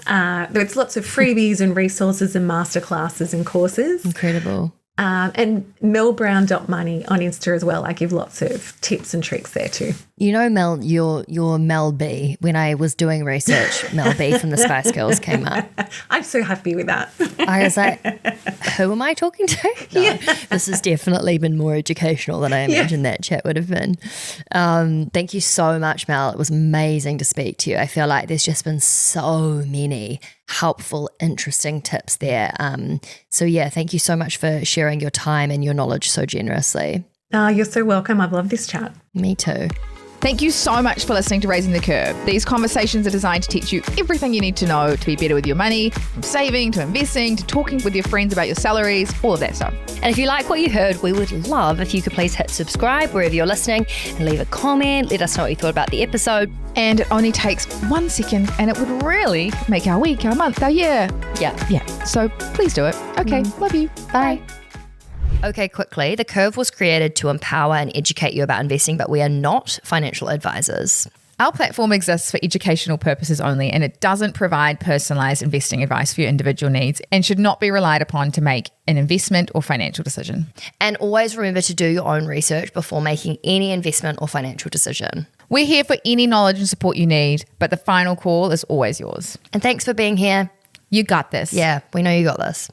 There's lots of freebies and resources and masterclasses and courses. Incredible. And melbrown.money on Insta as well. I give lots of tips and tricks there too. You know, Mel, your Mel B, when I was doing research, Mel B from the Spice Girls came up. I'm so happy with that. I was like, who am I talking to? No, Yeah. This has definitely been more educational than I imagined that chat would have been. Thank you so much, Mel. It was amazing to speak to you. I feel like there's just been so many helpful, interesting tips there. So yeah, thank you so much for sharing your time and your knowledge so generously. You're so welcome. I love this chat. Me too. Thank you so much for listening to Raising the Curve. These conversations are designed to teach you everything you need to know to be better with your money, from saving to investing to talking with your friends about your salaries, all of that stuff. And if you like what you heard, we would love if you could please hit subscribe wherever you're listening and leave a comment. Let us know what you thought about the episode. And it only takes 1 second and it would really make our week, our month, our year. Yeah. So please do it. Okay. Love you. Bye. Okay, quickly. The Curve was created to empower and educate you about investing, but we are not financial advisors. Our platform exists for educational purposes only, and it doesn't provide personalized investing advice for your individual needs and should not be relied upon to make an investment or financial decision. And always remember to do your own research before making any investment or financial decision. We're here for any knowledge and support you need, but the final call is always yours. And thanks for being here. You got this. Yeah, we know you got this.